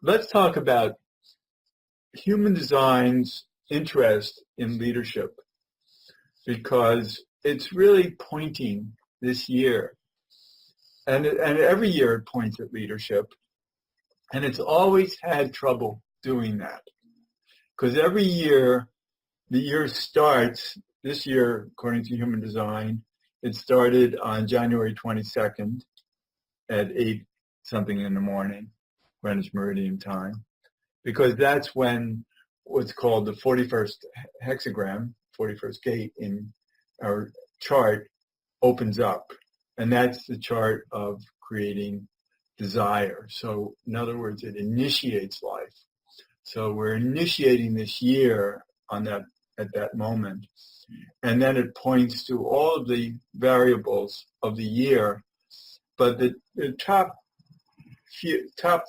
let's talk about human design's interest in leadership, because it's really pointing this year, and every year it points at leadership, and it's always had trouble doing that, because every year, the year starts, this year, according to human design, it started on January 22nd at 8 something in the morning, Greenwich Meridian time, because that's when what's called the 41st hexagram, 41st gate in our chart opens up. And that's the chart of creating desire. So in other words, it initiates life. So we're initiating this year on that at that moment. And then it points to all of the variables of the year. But the top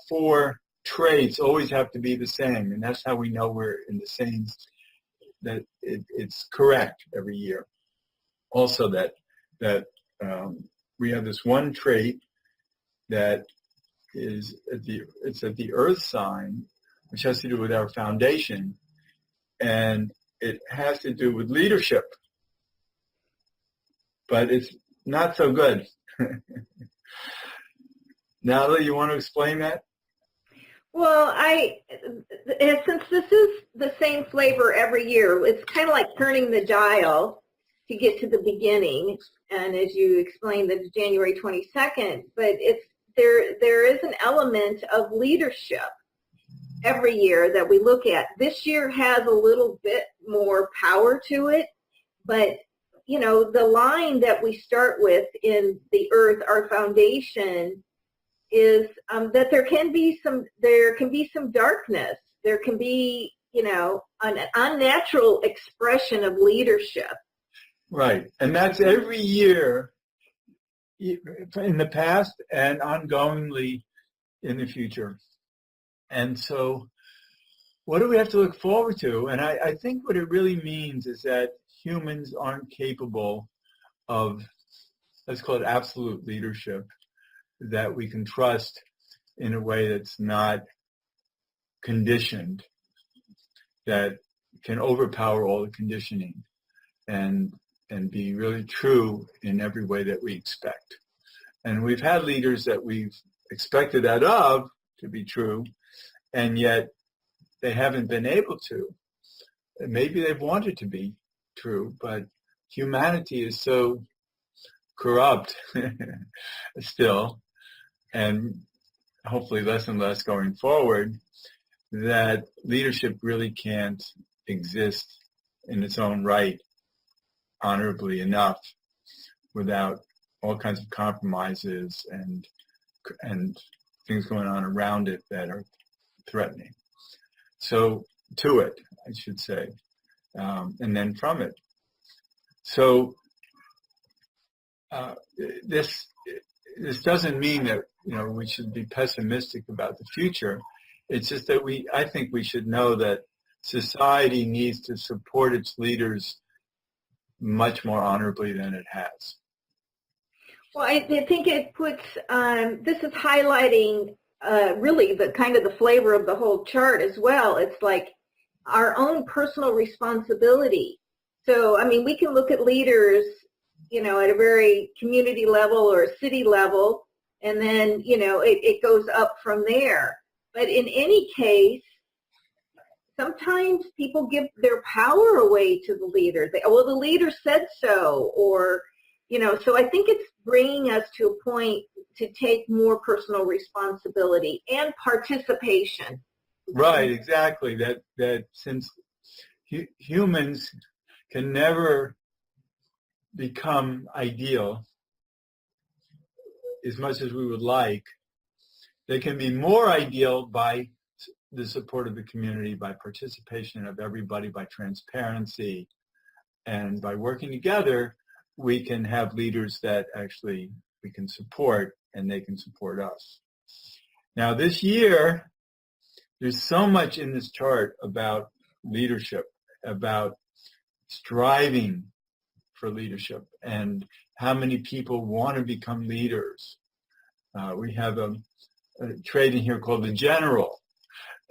four traits always have to be the same. And that's how we know we're in the same, that it's correct every year. Also that we have this one trait that is it's at the earth sign, which has to do with our foundation, and it has to do with leadership, but it's not so good. Natalie, you want to explain that? Well, since this is the same flavor every year, it's kind of like turning the dial to get to the beginning. And as you explained, that's January 22nd, but there is an element of leadership every year that we look at. This year has a little bit more power to it, but you know, the line that we start with in the earth, our foundation, is that there can be some darkness. There can be, you know, an unnatural expression of leadership. Right, and that's every year in the past and ongoingly in the future. And so what do we have to look forward to? And I think what it really means is that humans aren't capable of, let's call it absolute leadership, that we can trust in a way that's not conditioned, that can overpower all the conditioning and be really true in every way that we expect. And we've had leaders that we've expected that of to be true, and yet they haven't been able to. Maybe they've wanted to be true, but humanity is so corrupt still, and hopefully less and less going forward, that leadership really can't exist in its own right honorably enough without all kinds of compromises and things going on around it that are threatening. So to it, I should say, and then from it. So this doesn't mean that, you know, we should be pessimistic about the future. It's just that I think we should know that society needs to support its leaders much more honorably than it has. Well, I think it puts, this is highlighting really the kind of the flavor of the whole chart as well. It's like our own personal responsibility. So, I mean, we can look at leaders, you know, at a very community level or a city level, and then, you know, it goes up from there. But in any case, sometimes people give their power away to the leader. Well, the leader said so, or, you know, so I think it's bringing us to a point to take more personal responsibility and participation. Right, exactly. That since humans can never become ideal as much as we would like, they can be more ideal by the support of the community, by participation of everybody, by transparency, and by working together, we can have leaders that actually we can support, and they can support us. Now this year, there's so much in this chart about leadership, about striving for leadership, and how many people want to become leaders. We have a trait in here called the general,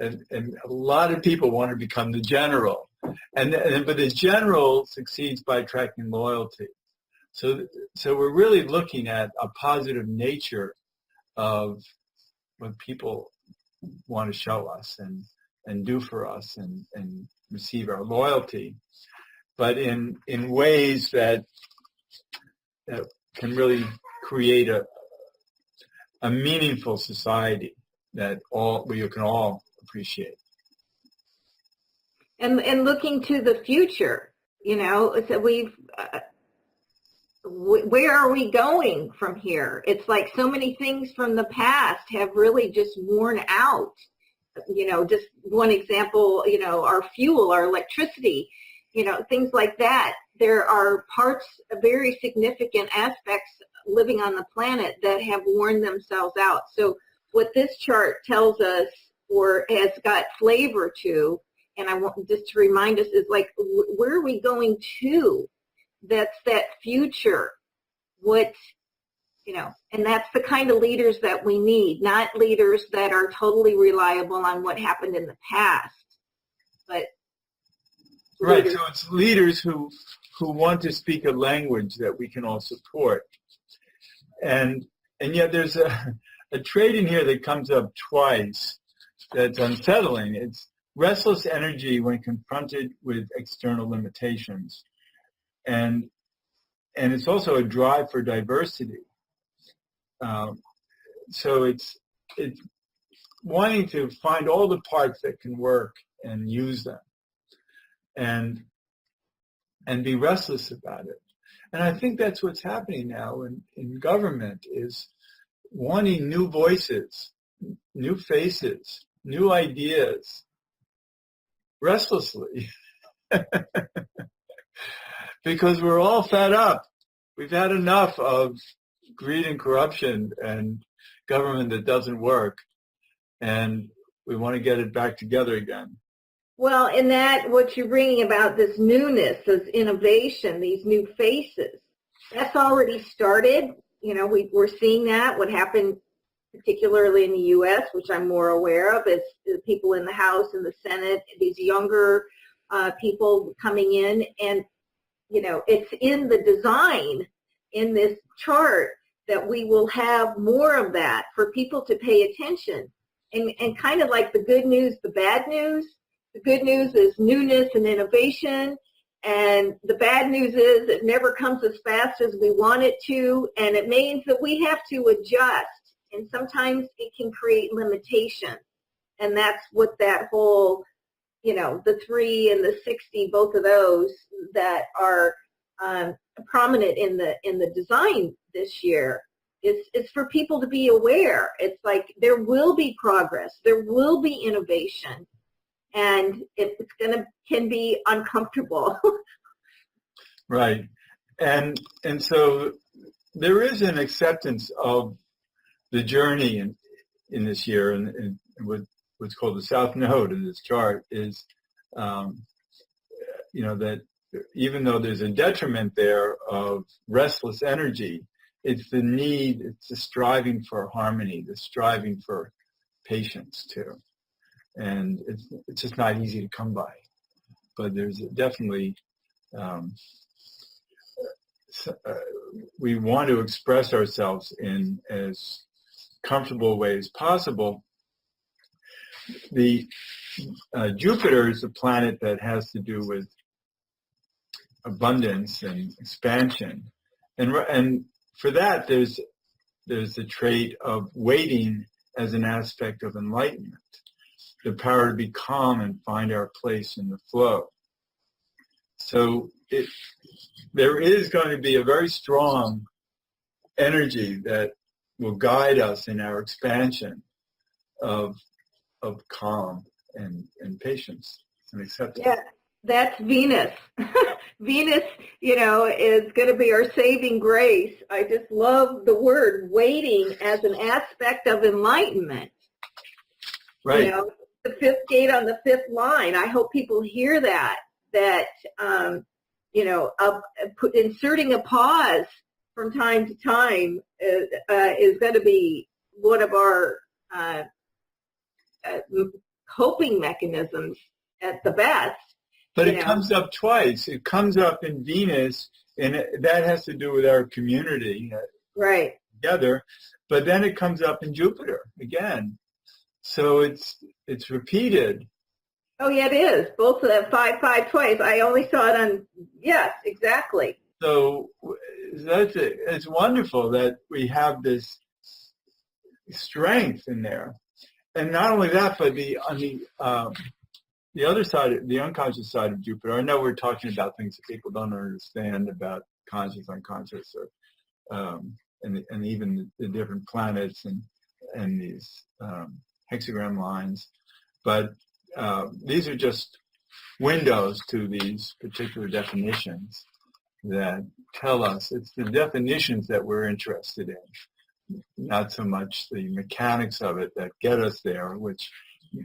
and a lot of people want to become the general, but the general succeeds by attracting loyalty. So we're really looking at a positive nature of what people want to show us and do for us and receive our loyalty, but in ways that can really create a meaningful society that we can all appreciate. And looking to the future, so where are we going from here? It's like so many things from the past have really just worn out. Just one example, our fuel, our electricity, things like that. There are parts, very significant aspects living on the planet that have worn themselves out. So what this chart tells us, or has got flavor to, and I want just to remind us, is like, where are we going to? That's that future. And that's the kind of leaders that we need, not leaders that are totally reliable on what happened in the past, but right. So it's leaders who want to speak a language that we can all support, and yet there's a trait in here that comes up twice that's unsettling. It's restless energy when confronted with external limitations, and it's also a drive for diversity. So it's wanting to find all the parts that can work and use them, and be restless about it. And I think that's what's happening now in government, is wanting new voices, new faces, new ideas, restlessly, because we're all fed up. We've had enough of greed and corruption and government that doesn't work, and we want to get it back together again. Well, in that, what you're bringing about, this newness, this innovation, these new faces, that's already started. We're seeing that. What happened particularly in the U.S., which I'm more aware of, is the people in the House and the Senate, these younger people coming in, and it's in the design in this chart that we will have more of that for people to pay attention, and kind of like the good news, the bad news. The good news is newness and innovation, and the bad news is it never comes as fast as we want it to, and it means that we have to adjust, and sometimes it can create limitation. And that's what that whole, the 3 and the 60, both of those that are prominent in the design this year, it's for people to be aware. It's like there will be progress, there will be innovation, and can be uncomfortable. Right. And so there is an acceptance of the journey in this year, and what's called the South Node in this chart is, that even though there's a detriment there of restless energy, it's the striving for harmony, the striving for patience too. And it's just not easy to come by. But there's definitely, we want to express ourselves in as comfortable a way as possible. The Jupiter is a planet that has to do with abundance and expansion, and for that there's the trait of waiting as an aspect of enlightenment, the power to be calm and find our place in the flow. So there is going to be a very strong energy that will guide us in our expansion of calm and patience and acceptance. Yeah, that's Venus. Venus, is going to be our saving grace. I just love the word waiting as an aspect of enlightenment. Right. The 5th gate on the 5th line. I hope people hear that inserting a pause from time to time is going to be one of our coping mechanisms at the best. But it comes up twice. It comes up in Venus, and that has to do with our community right together. But then it comes up in Jupiter again. So it's repeated. Oh, yeah, it is. Both of that 5-5 twice. I only saw it on, yes, exactly. So it's wonderful that we have this strength in there. And not only that, but on the other side, the unconscious side of Jupiter, I know we're talking about things that people don't understand about conscious, unconscious, or, and even the different planets and these hexagram lines. But these are just windows to these particular definitions that tell us. It's the definitions that we're interested in, not so much the mechanics of it that get us there, which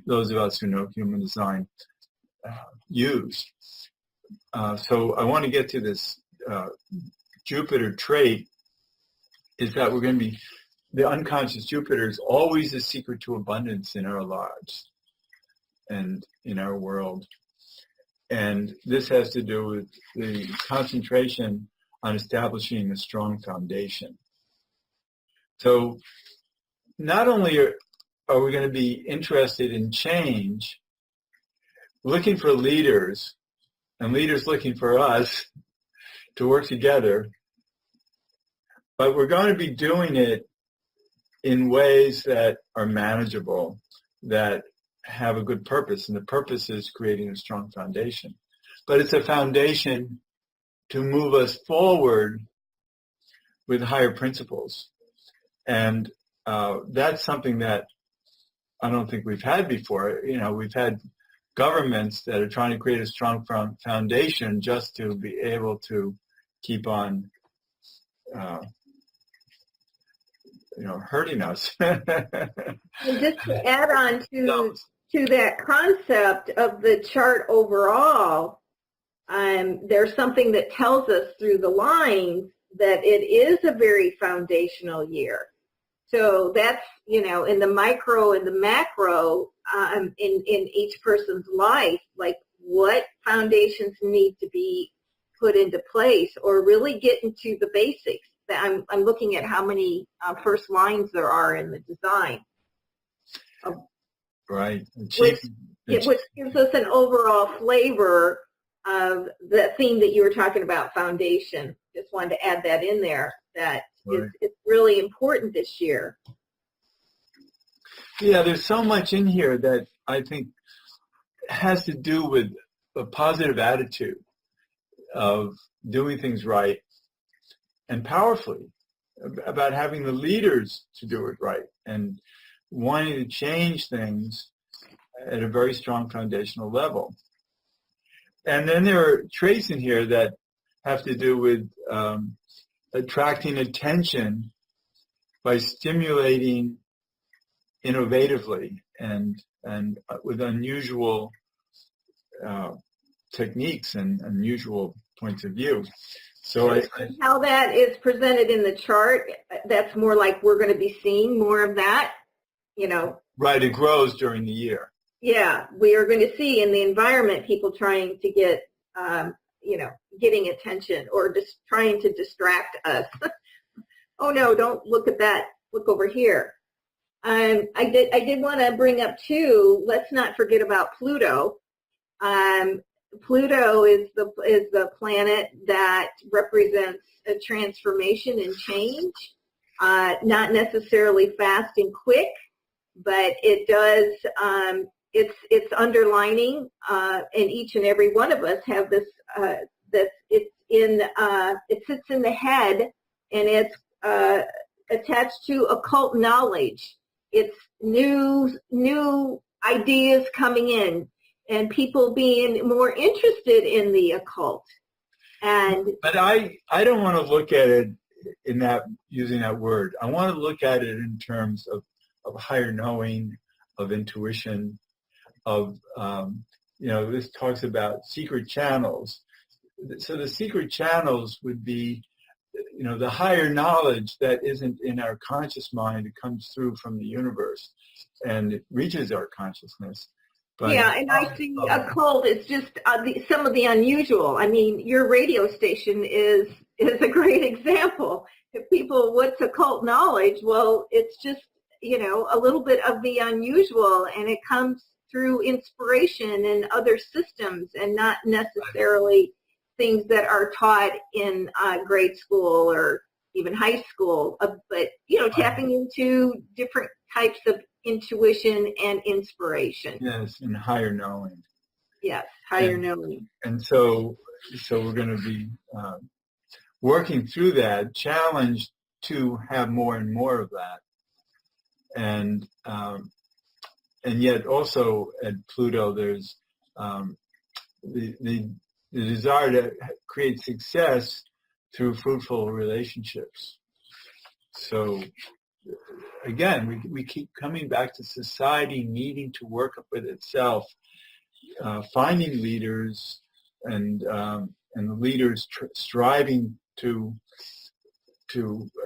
those of us who know human design use. So I want to get to this Jupiter trait, is that we're going to be, the unconscious Jupiter is always the secret to abundance in our lives and in our world. And this has to do with the concentration on establishing a strong foundation. So not only are we going to be interested in change, looking for leaders, and leaders looking for us to work together, but we're going to be doing it in ways that are manageable, that have a good purpose, and the purpose is creating a strong foundation. But it's a foundation to move us forward with higher principles. And that's something that I don't think we've had before. You know, we've had governments that are trying to create a strong foundation just to be able to keep on, hurting us. And just to add on to that concept of the chart overall, there's something that tells us through the lines that it is a very foundational year. So that's, in the micro and the macro, in each person's life, like what foundations need to be put into place, or really get into the basics. I'm looking at how many first lines there are in the design. Right. Which gives us an overall flavor of the theme that you were talking about, foundation. Just wanted to add that in there. That right. it's really important this year. Yeah, there's so much in here that I think has to do with a positive attitude of doing things right and powerfully, about having the leaders to do it right and wanting to change things at a very strong foundational level. And then there are traits in here that have to do with attracting attention by stimulating innovatively and with unusual techniques and unusual points of view. So how that is presented in the chart, that's more like we're going to be seeing more of that, Right, it grows during the year. Yeah, we are going to see in the environment people trying to get, getting attention or just trying to distract us. Oh no, don't look at that. Look over here. I did want to bring up too, let's not forget about Pluto. Pluto is the planet that represents a transformation and change, not necessarily fast and quick, but it does. It's underlining, and each and every one of us have this. It sits in the head, and it's attached to occult knowledge. It's new ideas coming in, and people being more interested in the occult. But I don't want to look at it in that, using that word. I want to look at it in terms of higher knowing, of intuition, of this talks about secret channels. So the secret channels would be the higher knowledge that isn't in our conscious mind. It comes through from the universe and it reaches our consciousness. But, yeah, and I see occult is just some of the unusual. I mean, your radio station is a great example. If people, what's occult knowledge? Well, it's just, a little bit of the unusual, and it comes through inspiration and other systems, and not necessarily things that are taught in grade school or even high school. But tapping into different types of intuition and inspiration. Yes, and higher knowing. Yes, higher knowing. And so we're going to be working through that, challenged to have more and more of that. And yet also at Pluto, there's the desire to create success through fruitful relationships. So again, we keep coming back to society needing to work up with itself, finding leaders and the leaders striving to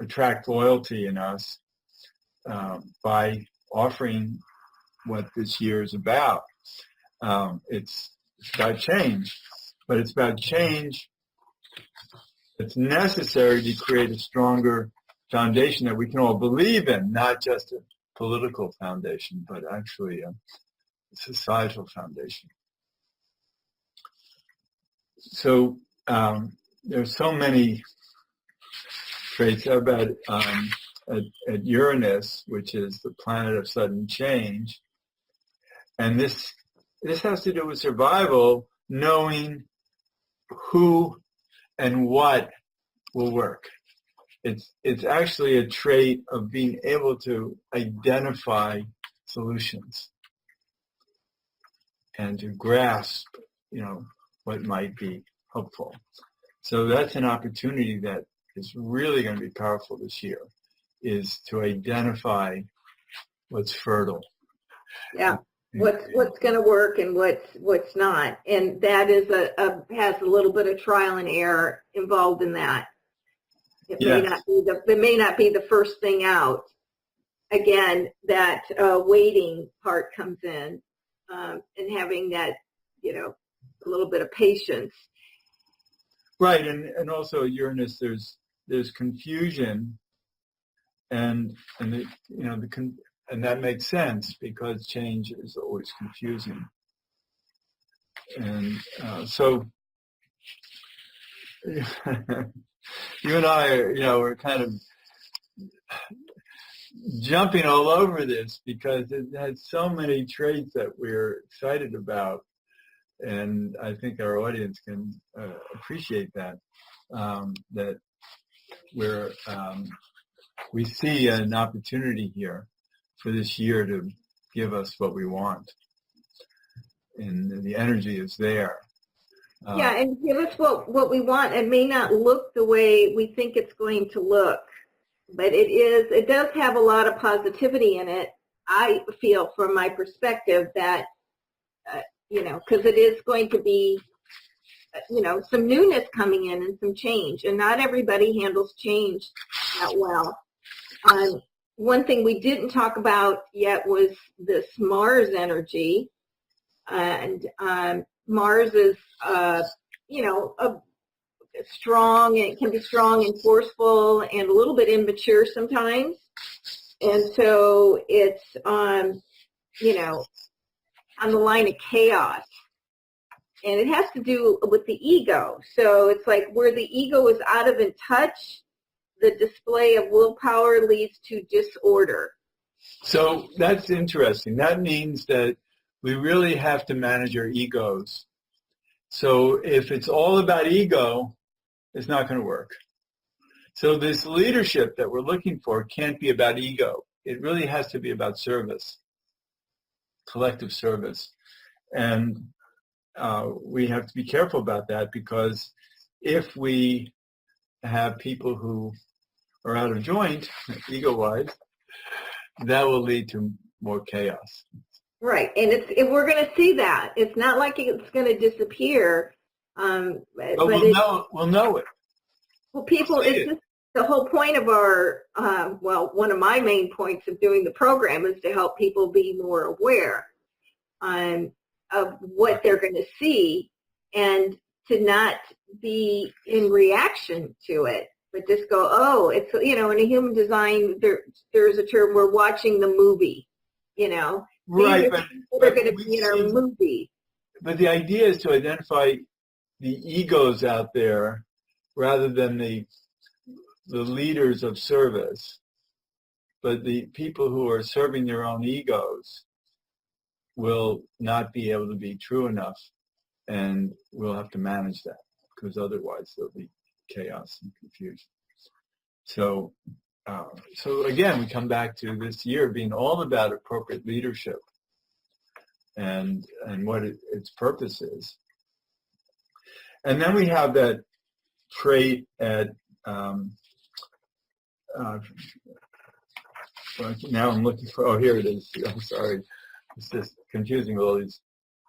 attract loyalty in us by offering what this year is about. It's about change, but it's about change that's necessary to create a stronger foundation that we can all believe in, not just a political foundation, but actually a societal foundation. So there's so many traits about at Uranus, which is the planet of sudden change, and this has to do with survival, knowing who and what will work. It's actually a trait of being able to identify solutions and to grasp, what might be helpful. So that's an opportunity that is really going to be powerful this year, is to identify what's fertile. Yeah, what's going to work and what's not, and that is has a little bit of trial and error involved in that. It may not be the first thing out. Again, that waiting part comes in, and having that, a little bit of patience. Right, and also Uranus, there's confusion, and and that makes sense because change is always confusing, and so you and I, we're kind of jumping all over this because it has so many traits that we're excited about, and I think our audience can appreciate that. That we see an opportunity here for this year to give us what we want, and the energy is there. Yeah, and give us what we want. It may not look the way we think it's going to look, but it does have a lot of positivity in it. I feel, from my perspective, that because it is going to be some newness coming in and some change, and not everybody handles change that well. One thing we didn't talk about yet was this Mars energy, and Mars is strong, and it can be strong and forceful and a little bit immature sometimes, and so it's on the line of chaos. And it has to do with the ego. So it's like where the ego is out of in touch, the display of willpower leads to disorder. So that's interesting. That means that we really have to manage our egos. So if it's all about ego, it's not going to work. So this leadership that we're looking for can't be about ego. It really has to be about service, collective service. And we have to be careful about that, because if we have people who are out of joint, ego-wise, that will lead to more chaos. Right, and we're going to see that. It's not like it's going to disappear. But we'll know it. Well, people, it's just the whole point of our, one of my main points of doing the program is to help people be more aware. of what they're going to see, and to not be in reaction to it, but just go, oh, it's, in a human design, there's a term, we're watching the movie, Right, these are people that are going to be in our movie. But the idea is to identify the egos out there rather than the leaders of service, but the people who are serving their own egos will not be able to be true enough, and we'll have to manage that, because otherwise there'll be chaos and confusion. So again, we come back to this year being all about appropriate leadership and what its purpose is. And then we have that trait at now I'm looking for, here it is. I'm sorry. It's just confusing with all these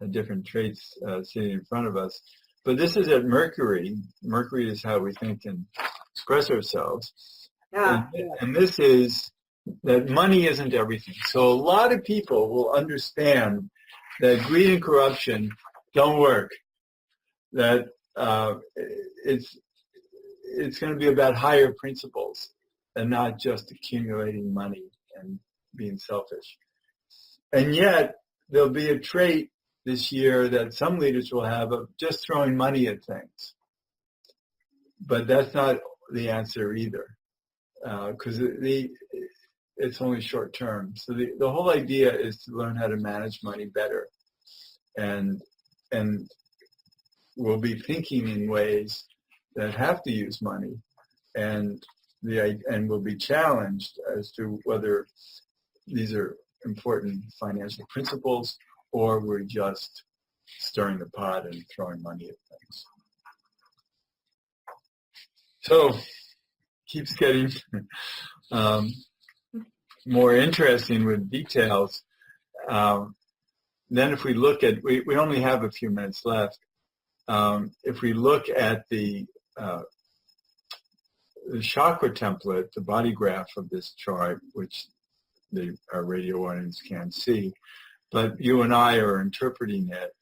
different traits sitting in front of us. But this is at Mercury. Mercury is how we think and express ourselves. And this is that money isn't everything. So a lot of people will understand that greed and corruption don't work, that it's going to be about higher principles and not just accumulating money and being selfish. And yet, there'll be a trait this year that some leaders will have of just throwing money at things. But that's not the answer either, because it's only short term. So the whole idea is to learn how to manage money better. And we'll be thinking in ways that have to use money, and we'll be challenged as to whether these are important financial principles or we're just stirring the pot and throwing money at things. So keeps getting more interesting with details. Then if we look at, we only have a few minutes left. If we look at the chakra template, the body graph of this chart, which our radio audience can't see, but you and I are interpreting it,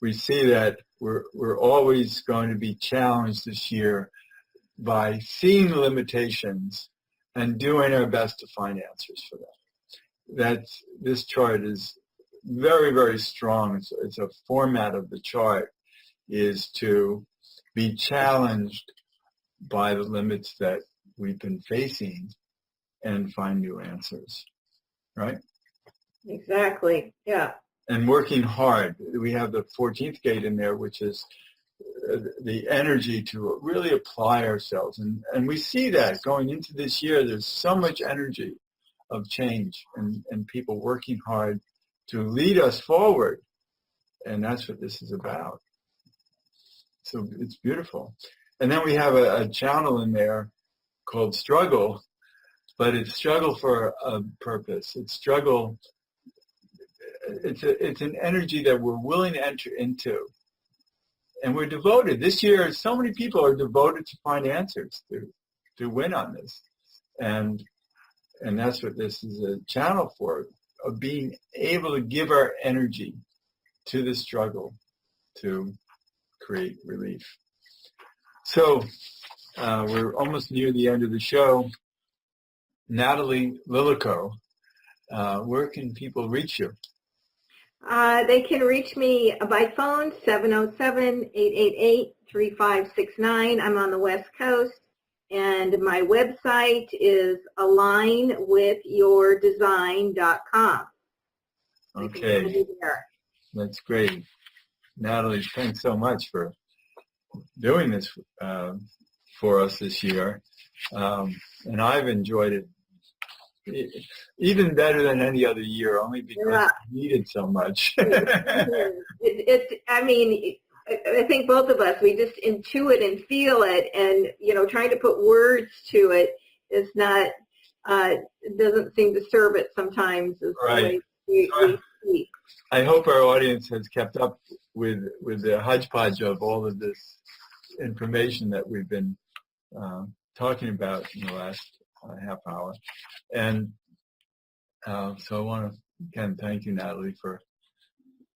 we see that we're always going to be challenged this year by seeing the limitations and doing our best to find answers for that. This chart is very, very strong. It's a format of the chart is to be challenged by the limits that we've been facing and find new answers, right? Exactly, yeah. And working hard. We have the 14th gate in there, which is the energy to really apply ourselves. And we see that going into this year, there's so much energy of change and people working hard to lead us forward. And that's what this is about. So it's beautiful. And then we have a channel in there called struggle, but it's struggle for a purpose. It's struggle. It's an energy that we're willing to enter into. And we're devoted. This year, so many people are devoted to find answers, to win on this. And that's what this is a channel for, of being able to give our energy to the struggle to create relief. So we're almost near the end of the show. Nattalee, Lillico, where can people reach you? They can reach me by phone, 707-888-3569. I'm on the West Coast. And my website is alignwithyourdesign.com. Okay. That's great. Nattalee, thanks so much for doing this for us this year. And I've enjoyed it even better than any other year, only because I needed so much. I think both of us, we just intuit and feel it, and trying to put words to it is not doesn't seem to serve it sometimes as right. we speak. I hope our audience has kept up with the hodgepodge of all of this information that we've been talking about in the last half hour. And so I want to again thank you, Nattalee, for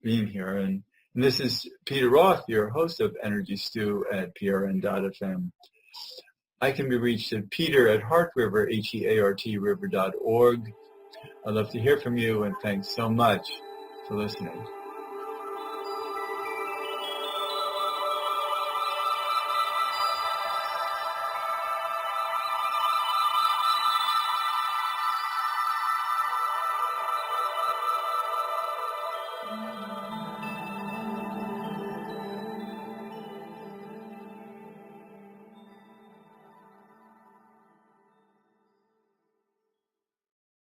being here. And this is Peter Roth, your host of Energy Stew at prn.fm. I can be reached at peter@heartriver, HEART river.org. I'd love to hear from you, and thanks so much for listening.